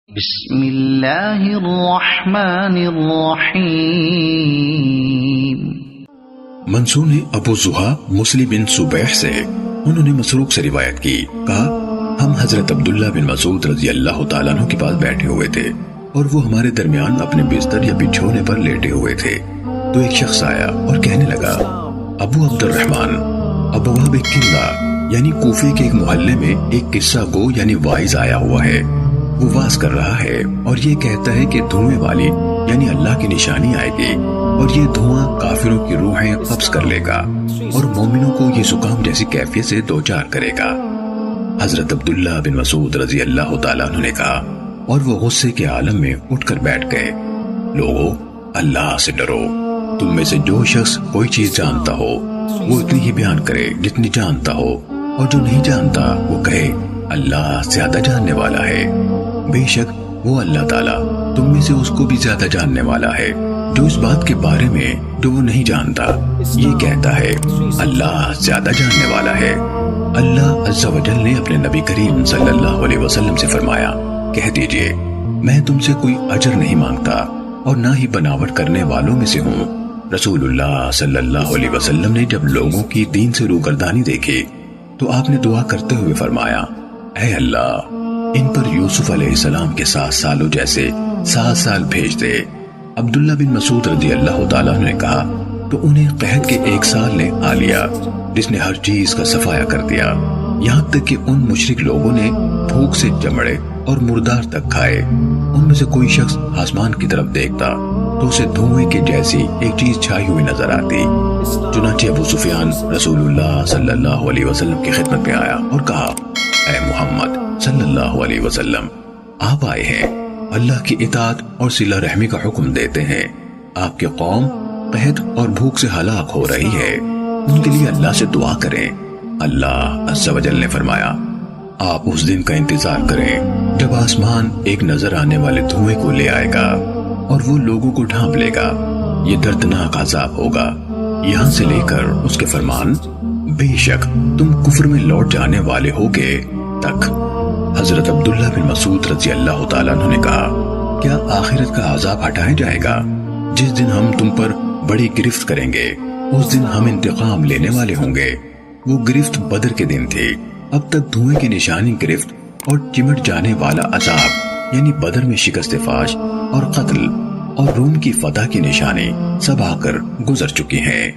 بسم اللہ الرحمن الرحیم۔ منصور نے ابو زحا مسلم بن سبیح سے انہوں نے مسروق سے روایت کی، کہا ہم حضرت عبداللہ بن مسعود رضی اللہ تعالیٰ عنہ کے پاس بیٹھے ہوئے تھے اور وہ ہمارے درمیان اپنے بستر یا بچھونے پر لیٹے ہوئے تھے، تو ایک شخص آیا اور کہنے لگا ابو عبد الرحمن ابواب قلہ یعنی کوفے کے ایک محلے میں ایک قصہ گو یعنی واعظ آیا ہوا ہے، وہ واز کر رہا ہے اور یہ کہتا ہے کہ دھوئیں والی یعنی اللہ کی نشانی آئے گی اور یہ دھواں کافروں کی روحیں قبض کر لے گا اور مومنوں کو یہ زکام جیسی کیفیت سے دوچار کرے گا۔ حضرت عبداللہ بن مسعود رضی اللہ تعالیٰ عنہ نے کہا اور وہ غصے کے عالم میں اٹھ کر بیٹھ گئے، لوگو اللہ سے ڈرو، تم میں سے جو شخص کوئی چیز جانتا ہو وہ اتنی ہی بیان کرے جتنی جانتا ہو، اور جو نہیں جانتا وہ کہے اللہ زیادہ جاننے والا ہے، بے شک وہ اللہ تعالیٰ تم میں سے اس کو بھی زیادہ جاننے والا ہے جو اس بات کے بارے میں جو وہ نہیں جانتا یہ کہتا ہے اللہ زیادہ جاننے والا ہے۔ اللہ عز و جل نے اپنے نبی کریم صلی اللہ علیہ وسلم سے فرمایا، کہہ دیجئے میں تم سے کوئی اجر نہیں مانگتا اور نہ ہی بناوٹ کرنے والوں میں سے ہوں۔ رسول اللہ صلی اللہ علیہ وسلم نے جب لوگوں کی دین سے روگردانی دیکھی تو آپ نے دعا کرتے ہوئے فرمایا، اے اللہ ان پر یوسف علیہ السلام کے 7 سالوں جیسے 7 سال بھیج دے۔ عبداللہ بن مسعود رضی اللہ تعالیٰ نے کہا تو انہیں قحط کے 1 سال نے آ لیا جس نے ہر چیز کا صفایا کر دیا، یہاں تک کہ ان مشرک لوگوں نے بھوک سے چمڑے اور مردار تک کھائے۔ ان میں سے کوئی شخص آسمان کی طرف دیکھتا تو اسے دھوئیں کے جیسی ایک چیز چھائی ہوئی نظر آتی۔ چنانچہ ابو سفیان رسول اللہ صلی اللہ علیہ وسلم کی خدمت میں آیا اور کہا، اے محمد صلی اللہ علیہ وسلم، آپ آئے ہیں اللہ کی اطاعت اور صلہ رحمی کا حکم دیتے ہیں، آپ کے قوم قحط اور بھوک سے ہلاک ہو رہی ہے، ان کے لیے اللہ سے دعا کریں۔ اللہ عز و جل نے فرمایا، آپ اس دن کا انتظار کریں جب آسمان ایک نظر آنے والے دھوئیں کو لے آئے گا اور وہ لوگوں کو ڈھانپ لے گا، یہ دردناک عذاب ہوگا، یہاں سے لے کر اس کے فرمان بے شک تم کفر میں لوٹ جانے والے ہوگے تک۔ حضرت عبداللہ بن مسعود رضی اللہ تعالیٰ عنہ نے کہا، کیا آخرت کا عذاب ہٹایا جائے گا؟ جس دن ہم تم پر بڑی گرفت کریں گے اس دن ہم انتقام لینے والے ہوں گے۔ وہ گرفت بدر کے دن تھی، اب تک دھوئیں کی نشانی گرفت اور چمٹ جانے والا عذاب یعنی بدر میں شکست فاش اور قتل اور روم کی فتح کی نشانی سب آ کر گزر چکی ہیں۔